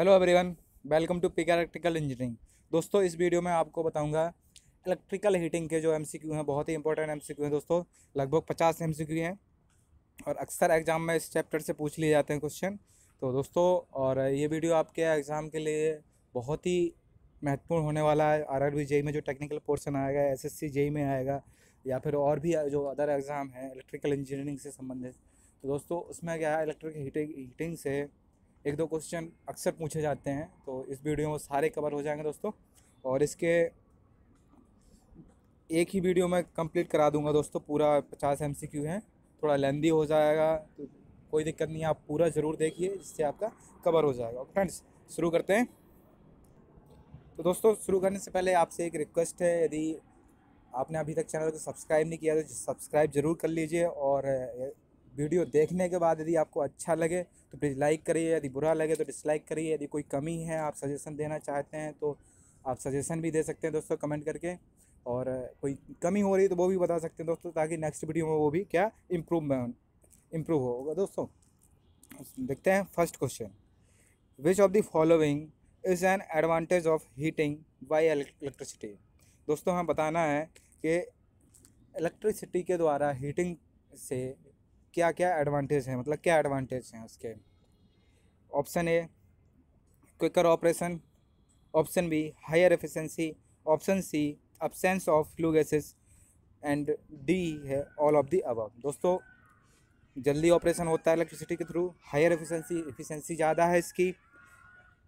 Hello everyone, welcome to pick electrical engineering. दोस्तों, इस video में आपको बताऊंगा इलेक्ट्रिकल हीटिंग के जो एमसीक्यू हैं, बहुत ही इंपॉर्टेंट एमसीक्यू हैं दोस्तों। लगभग 50 एमसीक्यू हैं और अक्सर एग्जाम में इस चैप्टर से पूछ लिए जाते हैं क्वेश्चन। तो दोस्तों, और ये वीडियो आपके एग्ज़ाम के लिए बहुत ही महत्वपूर्ण होने वाला है। आरआरबी जेई में जो टेक्निकल पोर्शन आएगा, एसएससी जेई में आएगा, या फिर और भी जो अदर एग्ज़ाम हैं इलेक्ट्रिकल इंजीनियरिंग से संबंधित। तो दोस्तों, उसमें क्या है, इलेक्ट्रिक हीटिंग से एक दो क्वेश्चन अक्सर पूछे जाते हैं। तो इस वीडियो में सारे कवर हो जाएंगे दोस्तों, और इसके एक ही वीडियो में कंप्लीट करा दूंगा दोस्तों। पूरा 50 एमसीक्यू हैं, थोड़ा लेंदी हो जाएगा तो कोई दिक्कत नहीं है, आप पूरा ज़रूर देखिए, जिससे आपका कवर हो जाएगा। ओके फ्रेंड्स, शुरू करते हैं। तो दोस्तों, शुरू करने से पहले आपसे एक रिक्वेस्ट है, यदि आपने अभी तक चैनल को सब्सक्राइब नहीं किया तो सब्सक्राइब ज़रूर कर लीजिए, और वीडियो देखने के बाद यदि आपको अच्छा लगे तो प्लीज़ लाइक करिए, यदि बुरा लगे तो डिसलाइक करिए। यदि कोई कमी है, आप सजेशन देना चाहते हैं तो आप सजेशन भी दे सकते हैं दोस्तों कमेंट करके, और कोई कमी हो रही है तो वो भी बता सकते हैं दोस्तों, ताकि नेक्स्ट वीडियो में वो भी क्या इम्प्रूव होगा दोस्तों। देखते हैं first question. Which of the following is an advantage of heating bye electricity. दोस्तों, हमें बताना है कि इलेक्ट्रिसिटी के द्वारा हीटिंग से क्या क्या एडवांटेज हैं, मतलब क्या एडवांटेज हैं उसके। Option A, quicker operation. Option B, higher efficiency. Option C, absence of flue gases. And D है ऑल ऑफ द अबव। दोस्तों, जल्दी ऑपरेशन होता है इलेक्ट्रिसिटी के थ्रू, हायर एफिशिएंसी ज़्यादा है इसकी,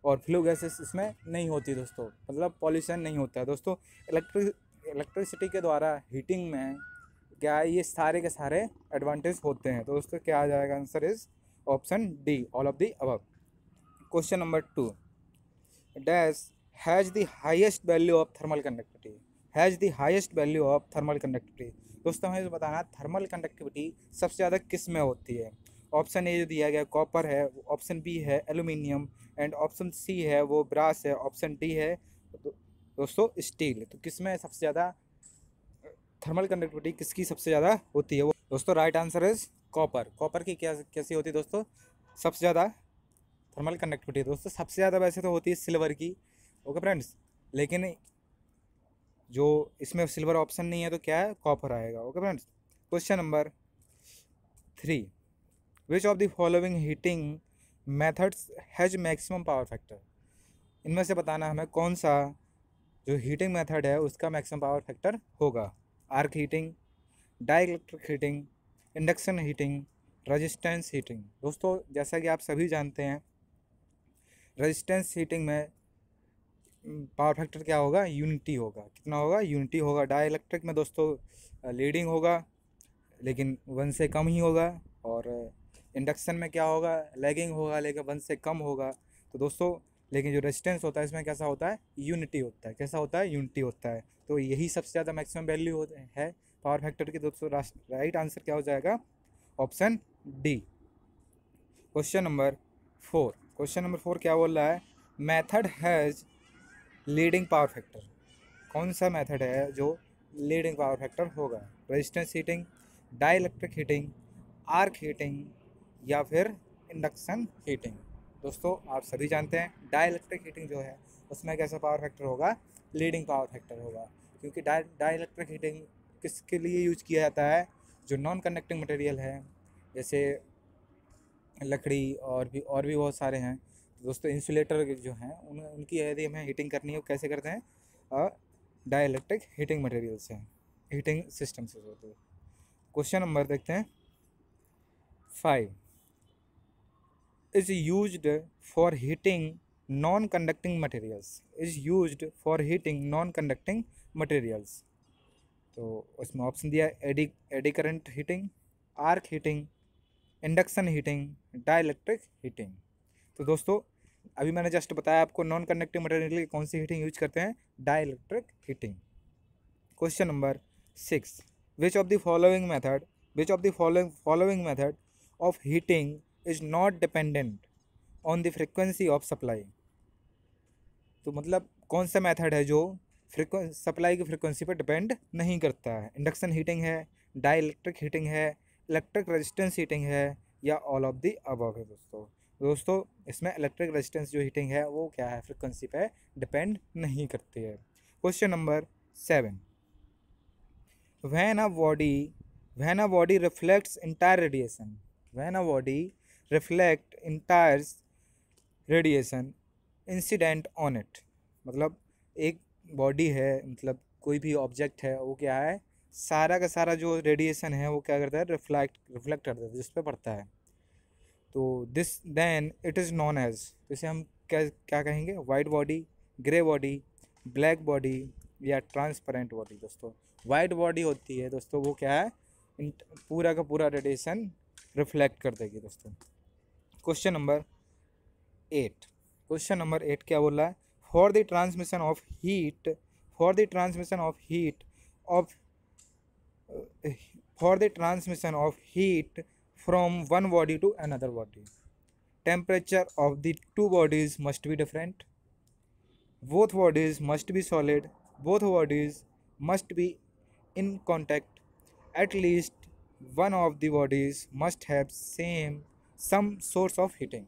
और फ्लू गैसेस इसमें नहीं होती दोस्तों, मतलब पॉल्यूशन नहीं होता है दोस्तों। इलेक्ट्रिसिटी के द्वारा हीटिंग में क्या है, ये सारे के सारे एडवांटेज होते हैं। तो दोस्तों, क्या आ जाएगा, answer is option D, all of the above. Question number 2, dash has the highest value of thermal conductivity. Has the highest value of thermal conductivity. दोस्तों, हमें बताना थर्मल कंडक्टिविटी सबसे ज़्यादा किस में होती है। ऑप्शन ए जो दिया गया कॉपर है, ऑप्शन बी है एल्यूमिनियम, एंड ऑप्शन सी है वो ब्रास है, ऑप्शन डी है दोस्तों स्टील। तो किस में सबसे ज़्यादा थर्मल कंडक्टिविटी किसकी सबसे ज़्यादा होती है वो दोस्तों, right answer is copper. Copper की क्या कैसी होती है दोस्तों, सबसे ज़्यादा थर्मल कंडक्टिविटी दोस्तों सबसे ज़्यादा वैसे तो होती है सिल्वर की। ओके फ्रेंड्स, लेकिन जो इसमें सिल्वर ऑप्शन नहीं है तो क्या है, कॉपर आएगा। Okay friends, question number 3, which of the following heating methods has maximum power factor. इनमें से बताना हमें कौन सा जो हीटिंग मेथड है उसका मैक्सिमम पावर फैक्टर होगा। Arc heating, dielectric heating, induction heating, resistance heating. दोस्तों, जैसा कि आप सभी जानते हैं, रेजिस्टेंस हीटिंग में पावर फैक्टर क्या होगा, यूनिटी होगा। कितना होगा, यूनिटी होगा। डाइलेक्ट्रिक में दोस्तों लीडिंग होगा, लेकिन 1 से कम ही होगा। और इंडक्शन में क्या होगा, लैगिंग होगा, लेकिन 1 से कम होगा। तो दोस्तों, लेकिन जो रेजिस्टेंस होता है इसमें कैसा होता है, यूनिटी होता है। कैसा होता है, यूनिटी होता है। तो यही सबसे ज़्यादा मैक्सिमम वैल्यू है पावर फैक्टर की दोस्तों। राइट आंसर क्या हो जाएगा, option D. Question number 4। Question number 4 क्या बोल रहा है, method has leading power factor. कौन सा मेथड है जो लीडिंग पावर फैक्टर होगा। Resistance heating, dielectric heating, arc heating, या फिर इंडक्शन हीटिंग। दोस्तों, आप सभी जानते हैं डाइलेक्ट्रिक हीटिंग जो है उसमें कैसा पावर फैक्टर होगा, लीडिंग पावर फैक्टर होगा। क्योंकि डाइलेक्ट्रिक हीटिंग किसके लिए यूज किया जाता है, जो नॉन कंडक्टिंग मटेरियल है, जैसे लकड़ी और भी बहुत सारे हैं। दोस्तों, इंसुलेटर जो हैं उनकी यदि हमें हीटिंग करनी है, कैसे करते हैं, डाइलेक्ट्रिक हीटिंग मटेरियल से, हीटिंग सिस्टम से होते हैं। क्वेश्चन नंबर देखते हैं 5, is used for heating non conducting materials. Is used for heating non conducting materials. तो उसमें ऑप्शन दिया AD current heating, arc heating, induction heating, dielectric heating. तो दोस्तों, अभी मैंने जस्ट बताया आपको नॉन कंडक्टिंग मटेरियल की कौन सी हीटिंग यूज करते हैं, dielectric heating. Question number 6, which of the following method of heating is not dependent on the frequency of supply. तो मतलब कौन सा मेथड है जो सप्लाई की फ्रिक्वेंसी पर डिपेंड नहीं करता है। इंडक्शन हीटिंग है, डाइलेक्ट्रिक हीटिंग है, इलेक्ट्रिक रेजिस्टेंस हीटिंग है, या ऑल ऑफ द अबव है दोस्तों। दोस्तों इसमें इलेक्ट्रिक रेजिस्टेंस जो हीटिंग है वो क्या है, फ्रिक्वेंसी पे डिपेंड नहीं करती है। Question number 7, when a body when a body reflects entire radiation, when a body reflect entire radiation incident on it, मतलब एक बॉडी है, मतलब कोई भी ऑब्जेक्ट है, वो क्या है, सारा का सारा जो रेडिएशन है वो क्या करता है, रिफ्लेक्ट करता है, जिस पे पड़ता है। तो this then it is known as, इसे हम क्या क्या कहेंगे, white body, grey body, black body या ट्रांसपेरेंट बॉडी। दोस्तों वाइट बॉडी होती है दोस्तों, वो क्या है, पूरा का पूरा रेडिएशन रिफ्लेक्ट कर देगी दोस्तों। क्वेश्चन नंबर 8, क्वेश्चन नंबर 8 क्या बोल रहा है, for the transmission of heat, for the transmission of heat of for the transmission of heat from one body to another body, temperature of the two bodies must be different, both bodies must be solid, both bodies must be in contact, at least one of the bodies must have some source of heating।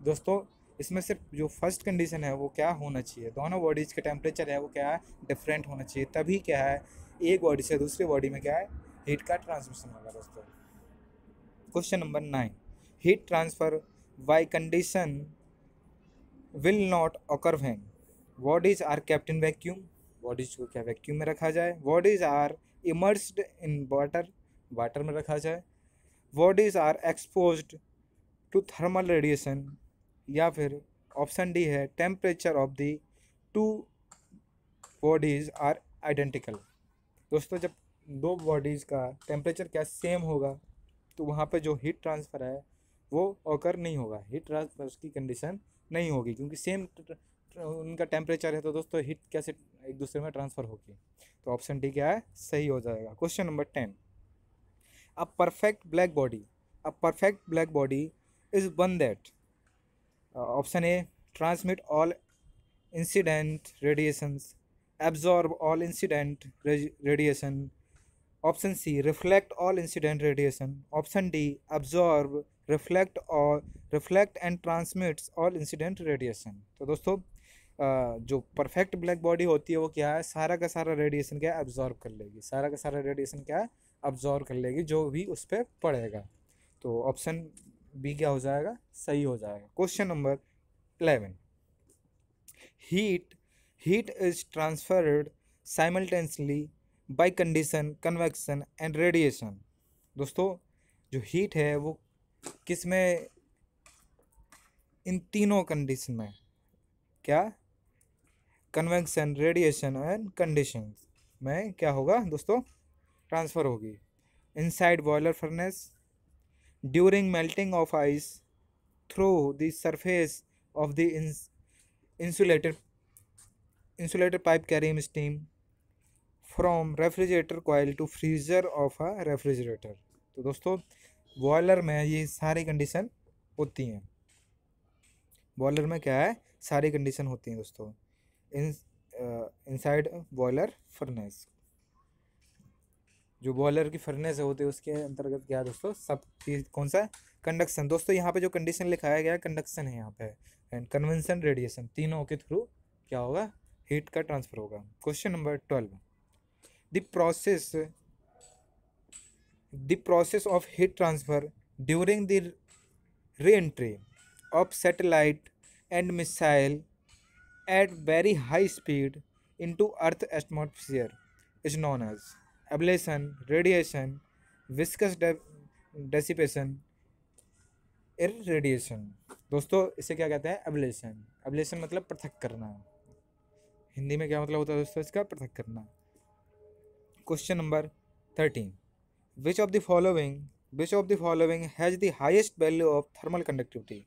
दोस्तों इसमें सिर्फ जो first condition है वो क्या होना चाहिए, दोनों बॉडीज़ के टेम्परेचर है वो क्या है, डिफरेंट होना चाहिए, तभी क्या है, एक बॉडी से दूसरी बॉडी में क्या है, हीट का ट्रांसमिशन होगा दोस्तों। Question number 9, heat transfer by conduction will not occur when bodies are kept in vacuum, bodies को क्या वैक्यूम में रखा जाए, bodies are immersed in water, water में रखा जाए, bodies are exposed to thermal radiation, या फिर ऑप्शन डी है temperature of the two bodies are identical. दोस्तों जब दो बॉडीज़ का टेम्परेचर क्या सेम होगा तो वहाँ पे जो हीट ट्रांसफ़र है वो ऑकर नहीं होगा, हीट ट्रांसफर की कंडीशन नहीं होगी, क्योंकि सेम उनका टेम्परेचर है तो दोस्तों हीट कैसे एक दूसरे में ट्रांसफ़र होगी। तो ऑप्शन डी क्या है, सही हो जाएगा। Question number 10, a perfect black body, a perfect black body is one that, option A transmit all incident radiations, absorb all incident radiation, option C reflect all incident radiation, option D absorb reflect and transmits all incident radiation। तो दोस्तों जो perfect black body होती है वो क्या है, सारा का सारा रेडिएशन क्या है, absorb कर लेगी, सारा का सारा रेडिएशन क्या है, absorb कर लेगी जो भी उस पर पड़ेगा। तो ऑप्शन बी क्या हो जाएगा, सही हो जाएगा। Question number 11, heat is transferred simultaneously by condition, convection and radiation। दोस्तों जो हीट है वो किस में, इन तीनों कंडीशन में क्या, कन्वेक्शन, रेडिएशन एंड कंडीशन में क्या होगा दोस्तों, ट्रांसफ़र होगी। Inside boiler furnace, during melting of ice through the surface of the insulated pipe carrying steam from refrigerator coil to freezer of a refrigerator। तो दोस्तों बॉयलर में ये सारी कंडीशन होती हैं, बॉयलर में क्या है, सारी कंडीशन होती हैं दोस्तों। इनसाइड बॉयलर फर्नेस, जो बॉयलर की फर्नेस होती है उसके अंतर्गत क्या है दोस्तों, सब चीज़ कौन सा, कंडक्शन। दोस्तों यहाँ पे जो कंडीशन लिखाया गया है कंडक्शन है यहाँ पे, एंड कन्वेंशन, रेडिएशन, तीनों के थ्रू क्या होगा, हीट का ट्रांसफर होगा। Question number 12, the process of heat transfer during the re-entry of satellite and missile at very high speed into earth atmosphere is known as ablation, radiation, viscous dissipation, irradiation. दोस्तों इसे क्या कहते हैं, ablation. Ablation मतलब पृथक करना, हिंदी में क्या मतलब होता है दोस्तों इसका, पृथक करना। Question number 13, which of the following has the highest value of thermal conductivity,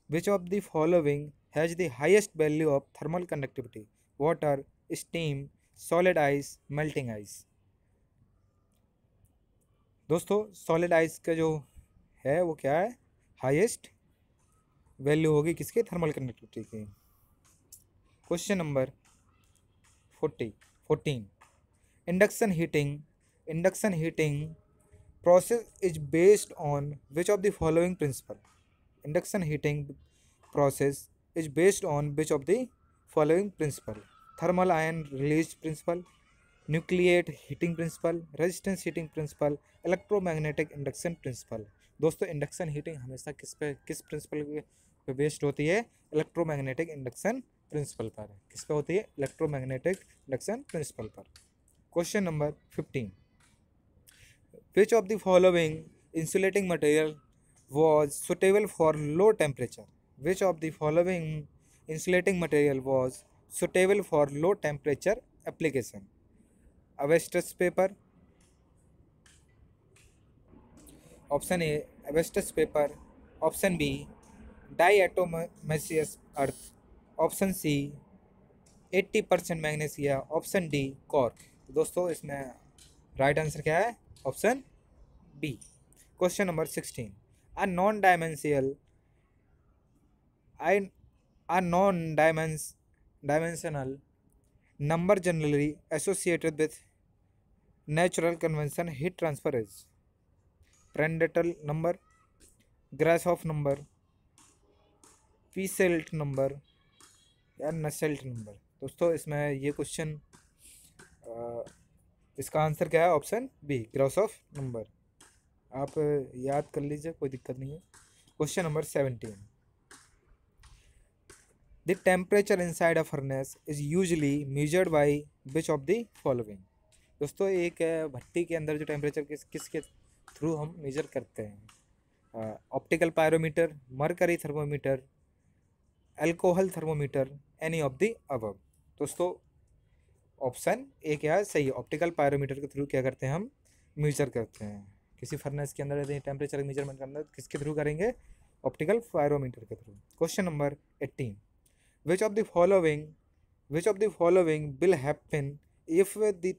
which of the following has the highest value of thermal conductivity, water, steam, solid ice, melting ice. दोस्तों सॉलिड आइस का जो है वो क्या है, highest value होगी किसके, thermal conductivity की। Question number 14, induction heating process is based on which of the following principle, induction heating process is based on which of the following principle? Thermal ion release principle, nucleate heating principle, resistance heating principle, electromagnetic induction principle. दोस्तों induction heating हमेशा किस principal पे based होती है? Electromagnetic induction principal पर। किस पे होती है? इलेक्ट्रोमैग्नेटिक इंडक्शन प्रिंसिपल पर। Question number 15, which of the following insulating material was suitable for low temperature? Which of the following insulating material was suitable for low temperature application? Asbestos paper, option A asbestos paper, option B diatomaceous earth, option C 80% magnesia, option D cork। दोस्तों इसमें right answer क्या है? Option B. Question number 16, a non-dimensional number generally associated with natural convention heat transfer is Prandtl number, Grashof number, Picelt number या Nusselt number. दोस्तों इसमें ये question इसका answer क्या है? Option B Grashof number. आप याद कर लीजिए, कोई दिक्कत नहीं है। Question number 17, the temperature inside a furnace is usually measured by which of the following? दोस्तों एक भट्टी के अंदर जो टेम्परेचर किसके थ्रू हम मेजर करते हैं? Optical pyrometer, mercury thermometer, alcohol thermometer, any of the above. दोस्तों ऑप्शन ए क्या है? सही है। ऑप्टिकल पायरोमीटर के थ्रू क्या करते हैं? हम मेजर करते हैं। किसी फर्नेस के अंदर यदि टेम्परेचर मेजरमेंट करना है तो किसके थ्रू करेंगे? ऑप्टिकल पायरोमीटर के through. Question number 18, which of the following will happen if the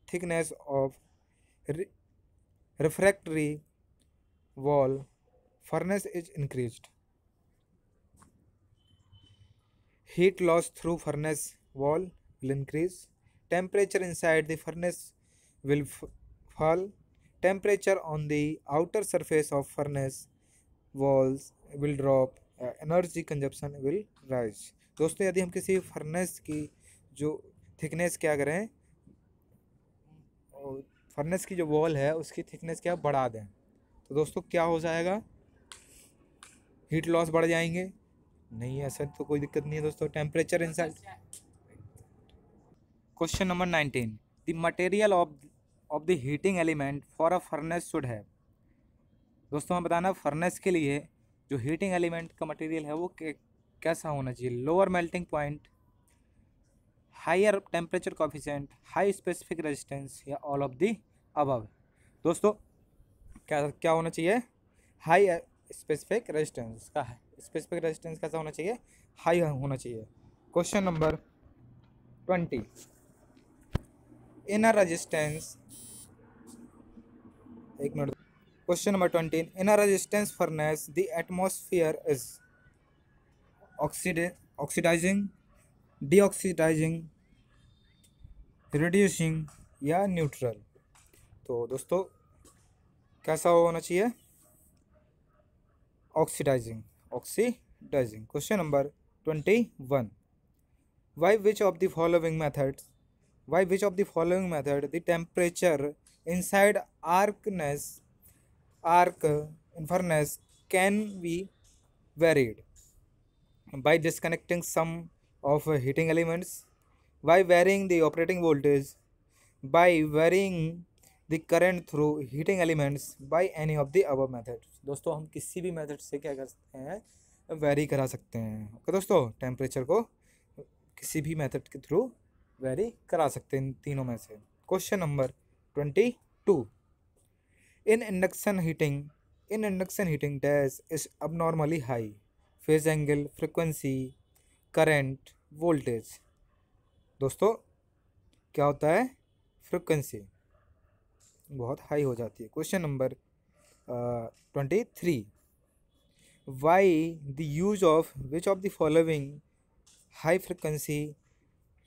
thickness of refractory wall furnace is increased? Heat loss through furnace wall will increase, temperature inside the furnace will fall, temperature on the outer surface of furnace walls will drop, energy consumption will rise। दोस्तों यदि हम किसी furnace की जो thickness क्या करें, furnace की जो वॉल है उसकी थिकनेस क्या बढ़ा दें, तो दोस्तों क्या हो जाएगा? हीट लॉस बढ़ जाएंगे? नहीं, ऐसा तो कोई दिक्कत नहीं है दोस्तों। Temperature inside. Question number 19, the material of the heating element for a furnace should have. दोस्तों हमें बताना फर्नेस के लिए जो हीटिंग एलिमेंट का मटेरियल है वो कैसा होना चाहिए? Lower melting point, higher temperature coefficient, high specific resistance या ऑल ऑफ द अबव। दोस्तों क्या होना चाहिए? हाई स्पेसिफिक रेजिस्टेंस का है। स्पेसिफिक रेजिस्टेंस कैसा होना चाहिए? हाई होना चाहिए। क्वेश्चन नंबर 20, इनर रेजिस्टेंस, एक मिनट। Question number 20, inner resistance furnace the atmosphere is oxidising, deoxidising, reducing या न्यूट्रल। तो दोस्तों कैसा होना चाहिए? Oxidising. Question number 21, why which of the following method the temperature inside arc in furnace can be varied by disconnecting some of heating elements, by varying the operating voltage, by varying the current through heating elements, by any of the above methods। दोस्तों हम किसी भी method से क्या कर सकते हैं? Very करा सकते हैं। ओके दोस्तों, टेम्परेचर को किसी भी मेथड के थ्रू वेरी करा सकते हैं इन तीनों में से। Question number 22, in induction heating dash is abnormally high, phase angle, frequency, current, voltage। दोस्तों क्या होता है? फ्रिक्वेंसी बहुत हाई हो जाती है। Question number 23, why the use of which of the following high frequency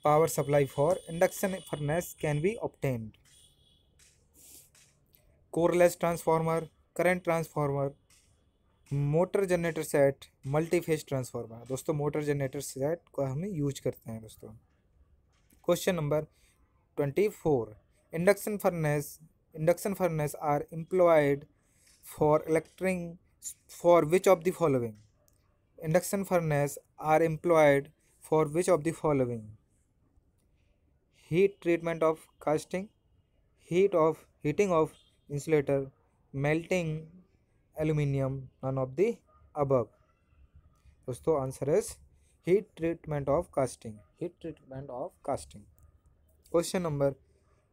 power supply for induction furnace can be obtained? Coreless transformer, current transformer, motor generator set, multi phase transformer. दोस्तों motor generator set को हम use करते हैं दोस्तों। Question number 24, induction furnace are employed for electric for which of the following. Induction furnace are employed for which of the following? heat treatment of casting, heating of insulator, melting aluminium, none of the above। दोस्तों answer is heat treatment of casting, heat treatment of casting. Question number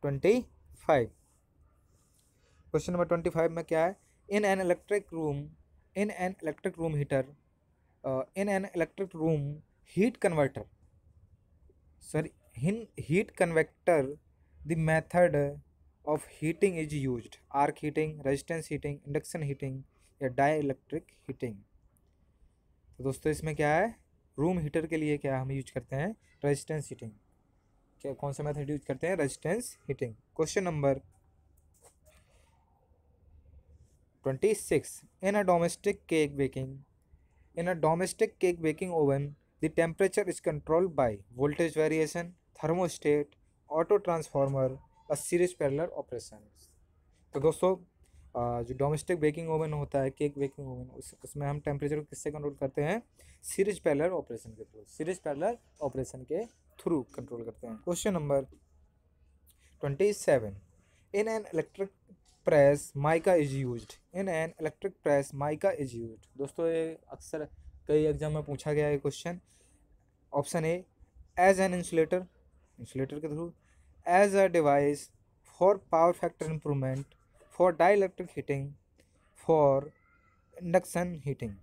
25, question number 25 में क्या है? इन an electric room, in an electric room heater, in an electric room heat converter, sir in heat convector the method of heating is used? arc heating, resistance heating, induction heating या dielectric heating? तो दोस्तों इसमें क्या है? Room heater के लिए क्या हम यूज करते हैं? Resistance heating. क्या कौन सा मेथड यूज करते हैं? Resistance heating. Question number 26, in a domestic cake baking, in a domestic cake baking oven, the temperature is controlled by voltage variation, thermostat, auto transformer, a series parallel operation। तो दोस्तों जो domestic baking oven होता है, cake baking oven, उसमें हम temperature को किससे control करते हैं? सीरीज पैरेलल ऑपरेशन के थ्रू, सीरीज पैरेलल ऑपरेशन के थ्रू कंट्रोल करते हैं। Question number 27, in an electric press mica is used, in an electric press mica is used. दोस्तों ये अक्सर कई एग्जाम में पूछा गया है question. Option A as an insulator, insulator के through, as a device for power factor improvement, for dielectric heating, for induction heating.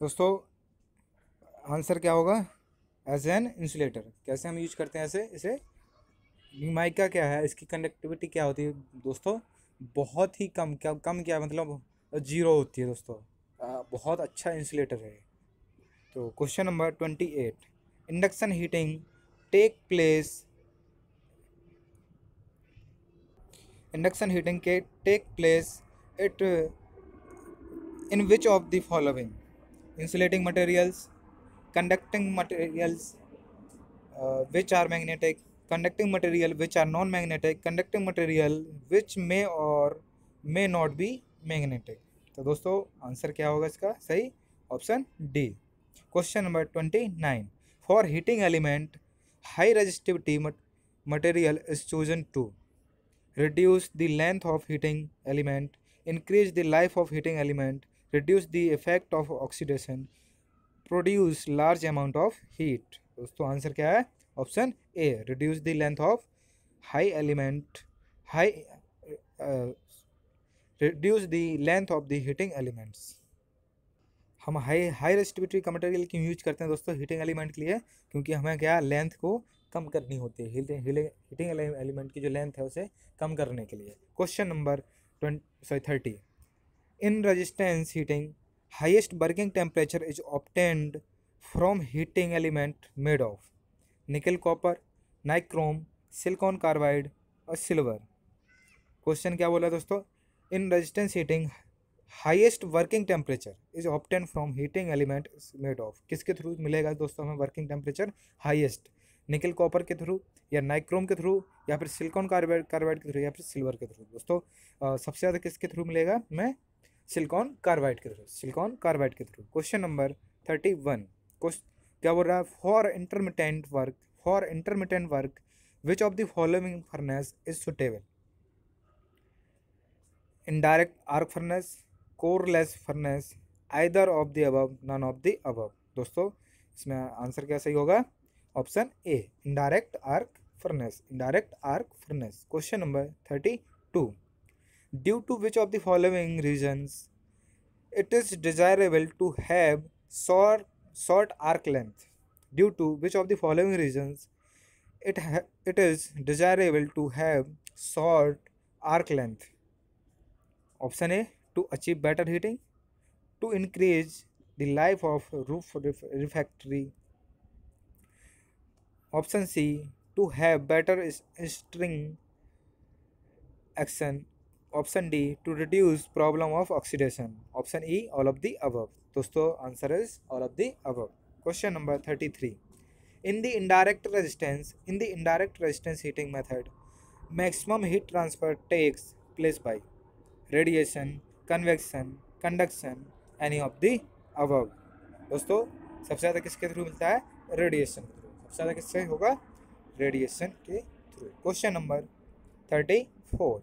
दोस्तों आंसर क्या होगा? As an insulator. कैसे हम यूज करते हैं इसे? माइका क्या है, इसकी कंडक्टिविटी क्या होती है दोस्तों? बहुत ही कम, क्या मतलब जीरो होती है दोस्तों। बहुत अच्छा इंसुलेटर है। तो question number 28, induction heating take place, induction heating के take place it in which of the following? insulating materials, conducting materials which are magnetic, conducting material which are non-magnetic, conducting material which may or may not be magnetic। तो दोस्तों answer क्या होगा इसका सही? Option D. Question number 29, for heating element high resistivity material is chosen to reduce the length of heating element, increase the life of heating element, reduce the effect of oxidation, produce large amount of heat। दोस्तों answer क्या है? Option A, reduce the length of high element, high reduce the length of the heating elements. हम high resistivity का material क्यों use करते हैं दोस्तों heating element के लिए? क्योंकि हमें क्या लेंथ को कम करनी होती है, हीटिंग एलिमेंट की जो लेंथ है उसे कम करने के लिए। Question number 30, in resistance heating highest working temperature is obtained from heating element made of निकल, कॉपर, नाइक्रोम, सिलिकॉन कार्बाइड और सिल्वर। क्वेश्चन क्या बोला दोस्तों? In resistance heating highest working temperature is obtain from heating element made of, किसके through मिलेगा दोस्तों हमें working temperature highest? निकल कॉपर के थ्रू, या नाइक्रोम के थ्रू, या फिर सिलिकॉन कार्बाइड के थ्रू, या फिर सिल्वर के थ्रू? दोस्तों सबसे ज़्यादा किसके थ्रू मिलेगा? मैं सिलिकॉन कार्बाइड के थ्रू, सिलिकॉन कार्बाइड के थ्रू। क्वेश्चन नंबर 31, क्या बोल रहा है? For intermittent work which of the following furnace is suitable? Indirect arc furnace, coreless furnace, either of the above, none of the above. दोस्तों इसमें answer क्या सही होगा? Option A, indirect arc furnace, indirect arc furnace. Question number 32, due to which of the following reasons it is desirable to have short arc length? Due to which of the following reasons it is desirable to have short arc length? Option A, to achieve better heating, to increase the life of roof refractory, option C to have better stirring action, option D to reduce problem of oxidation, option E all of the above. दोस्तों answer is all of the above. Question number 33, in the indirect resistance heating method, maximum heat transfer takes place by radiation, convection, conduction, any of the above। दोस्तों सबसे ज़्यादा किसके through मिलता है? Radiation के through. सबसे ज़्यादा किससे होगा? रेडिएशन के through. Question number 34,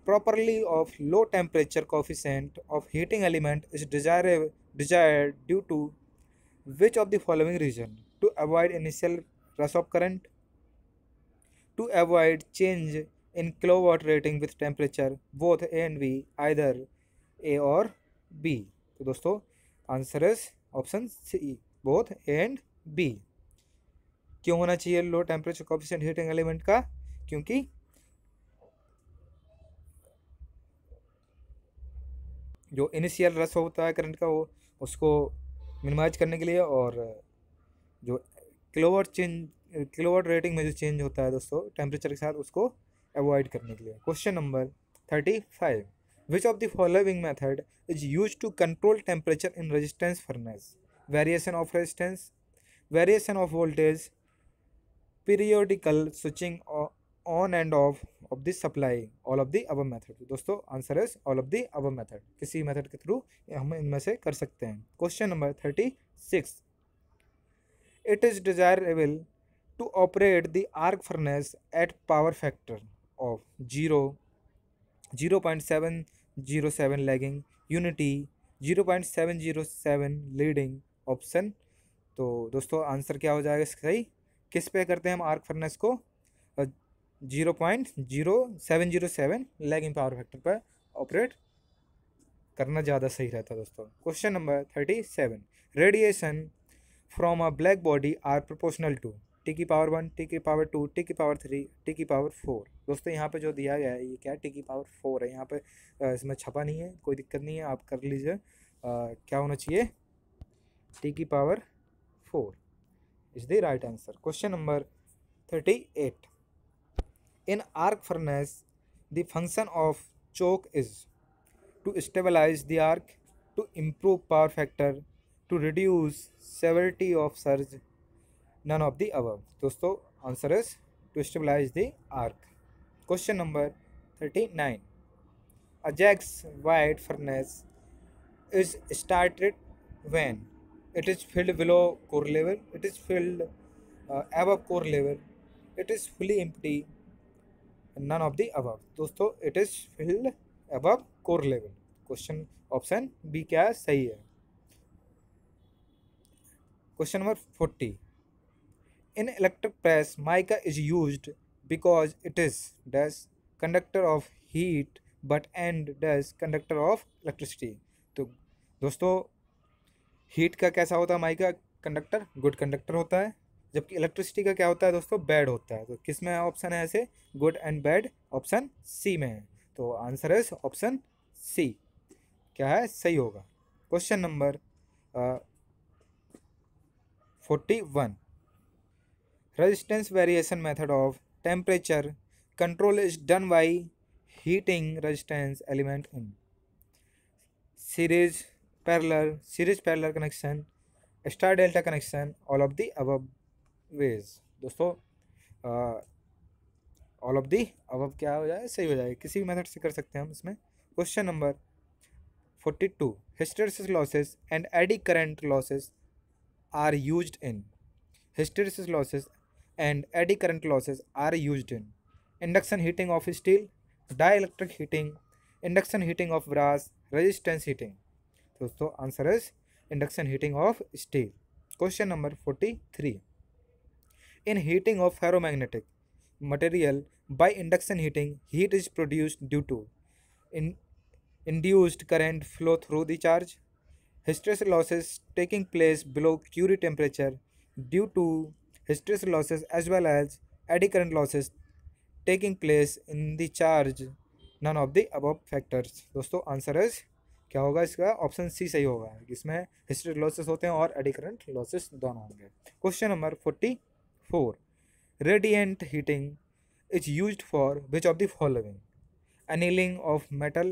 properly of low temperature coefficient of heating element is desired due to which of the following reason? To avoid initial rush of current, to avoid change in kilowatt rating with temperature, both A and B, either A or B। तो दोस्तों answer is option C, both A and B. क्यों होना चाहिए low temperature coefficient heating element का? क्योंकि जो initial रस होता है करंट का वो उसको मिनिमाइज करने के लिए, और जो किलोवाट रेटिंग में जो चेंज होता है दोस्तों टेम्परेचर के साथ, उसको अवॉइड करने के लिए। Question number 35, which of the following method is use to control temperature in resistance furnace? Variation of resistance, variation of voltage, periodical switching on and off the supply, all of the above method. दोस्तों answer is all of the above method. किसी method के through हम इनमें से कर सकते हैं। Question number 36, it is desirable to operate the arc furnace at power factor of 0.707 lagging, unity 0.707 leading, option. तो दोस्तों आंसर क्या हो जाएगा इसका सही? किस पे करते हैं हम आर्क फर्नेस को? 0.0707 लैगिंग पावर फैक्टर पर ऑपरेट करना ज़्यादा सही रहता है दोस्तों। Question number 37, radiation from a black body are proportional to T की पावर 1, टी की पावर 2, टी की पावर 3, टी की पावर 4। दोस्तों यहाँ पे जो दिया गया है ये क्या है? टी की पावर 4 है। यहाँ पे इसमें छपा नहीं है, कोई दिक्कत नहीं है, आप कर लीजिए। क्या होना चाहिए? टी की power 4 is the right answer. Question number 38, in arc furnace the function of choke is to stabilize the arc, to improve power factor, to reduce severity of surge, none of the above। दोस्तों answer is to stabilize the arc। Question number 39, a Jack's white furnace is started when it is filled below core level, it is filled above core level, it is fully empty, none of the above। दोस्तों it is filled above core level। Question option B क्या सही है? Question number 40, in electric press mica is used because it is dash conductor of heat but and dash conductor of electricity। तो दोस्तों heat का कैसा होता है? Mica conductor, good conductor होता है, जबकि इलेक्ट्रिसिटी का क्या होता है दोस्तों? बैड होता है। तो किस में ऑप्शन है ऐसे? Good and bad, option C में है। तो आंसर है ऑप्शन सी क्या है सही होगा। Question number 41, resistance variation method of temperature control is done by heating resistance element in series parallel connection, star delta connection, all of the above ways। दोस्तों all of the above क्या हो जाए? सही हो जाए, किसी भी मेथड से कर सकते हैं हम इसमें। Question number 42, hysteresis losses and eddy current losses are used in hysteresis losses and eddy current losses are used in induction heating of steel, dielectric heating, induction heating of brass, resistance heating। दोस्तों answer is induction heating of steel। Question number 43, in heating of ferromagnetic material by induction heating, heat is produced due to induced current flow through the charge, hysteresis losses taking place below Curie temperature due to hysteresis losses, as well as eddy current losses taking place in the charge, none of the above factors। दोस्तों answer is क्या होगा इसका? Option C सही होगा, इसमें hysteretic losses होते हैं और एडी करंट लॉसेस दोनों होंगे। Question number 44, radiant heating is used for which of the following? annealing of metal,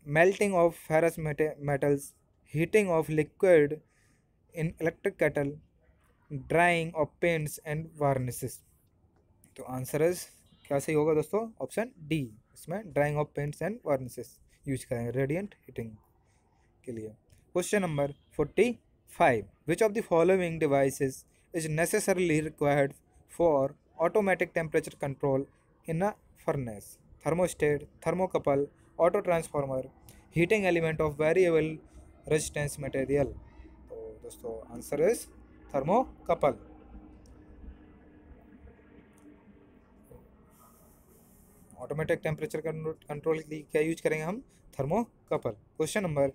melting of ferrous metals, heating of liquid in electric kettle, drying of paints and varnishes। तो answer is क्या सही होगा दोस्तों? Option D, इसमें drying of paints and varnishes use करेंगे radiant heating के लिए। Question number 45, which of the following devices is necessarily required for automatic temperature control in a furnace? Thermostat, thermocouple, auto transformer, heating element of variable resistance material. तो दोस्तों answer is thermocouple. Automatic temperature control के लिए क्या use करेंगे हम? Thermocouple. Question number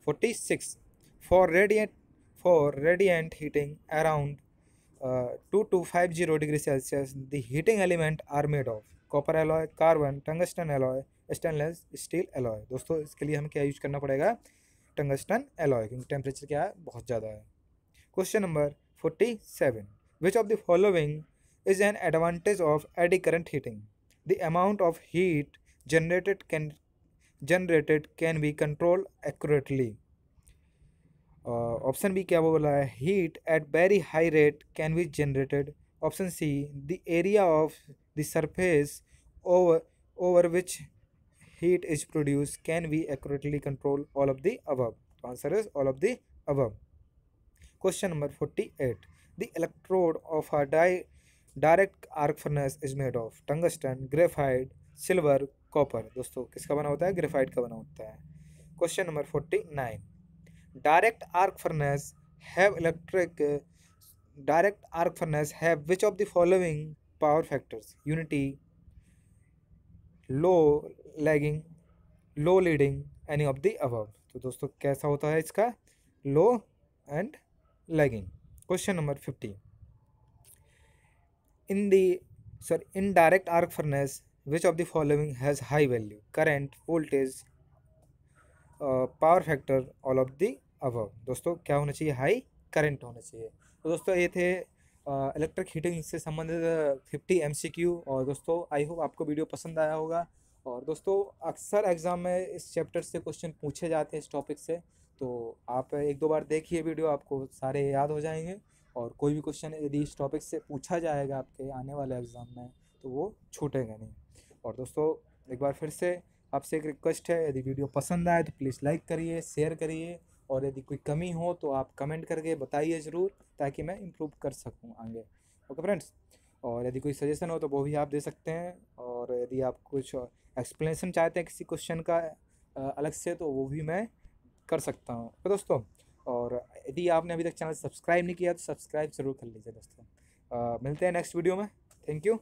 46, for radiant heating around 2 to 50 degree Celsius the heating element are made of? Copper alloy, carbon, tungsten alloy, stainless steel alloy. दोस्तों इसके लिए हमें क्या यूज करना पड़ेगा? टंगस्टन एलॉय, क्योंकि टेम्परेचर क्या है? बहुत ज़्यादा है। Question number 47, which of the following is an advantage of eddy current heating? The amount of heat generated can be controlled accurately। Option B क्या बोला है? Heat at very high rate can be generated. Option C, the area of the surface over which heat is produced can be accurately controlled। all of the above। तो answer is all of the above। Question number 48, the electrode of a direct arc furnace is made of? Tungsten, graphite, silver, copper. दोस्तों किसका बना होता है? Graphite का बना होता है। Question number 49, direct arc furnace have which of the following power factors? Unity, low lagging, low leading, any of the above. तो दोस्तों कैसा होता है इसका? Low and lagging. Question number 50, in direct arc furnace which of the following has high value? current, voltage, power factor, all of the above. दोस्तों क्या होना चाहिए? हाई करंट होना चाहिए। तो दोस्तों ये थे इलेक्ट्रिक हीटिंग से संबंधित 50 MCQ। और दोस्तों आई होप आपको वीडियो पसंद आया होगा। और दोस्तों अक्सर एग्ज़ाम में इस चैप्टर से क्वेश्चन पूछे जाते हैं, इस टॉपिक से, तो आप एक दो बार देखिए वीडियो, आपको सारे याद हो जाएंगे। और कोई भी क्वेश्चन यदि इस टॉपिक से पूछा जाएगा आपके आने वाले एग्ज़ाम में तो वो छूटेगा नहीं। और दोस्तों एक बार फिर से आपसे एक रिक्वेस्ट है, यदि वीडियो पसंद आए तो प्लीज़ लाइक करिए, शेयर करिए, और यदि कोई कमी हो तो आप कमेंट करके बताइए ज़रूर, ताकि मैं इम्प्रूव कर सकूं आगे। ओके फ्रेंड्स, और यदि कोई सजेशन हो तो वो भी आप दे सकते हैं। और यदि आप कुछ एक्सप्लेनेशन चाहते हैं किसी क्वेश्चन का अलग से, तो वो भी मैं कर सकता हूँ। तो दोस्तों, और यदि आपने अभी तक चैनल सब्सक्राइब नहीं किया तो सब्सक्राइब ज़रूर कर लीजिए दोस्तों। मिलते हैं नेक्स्ट वीडियो में। Thank you.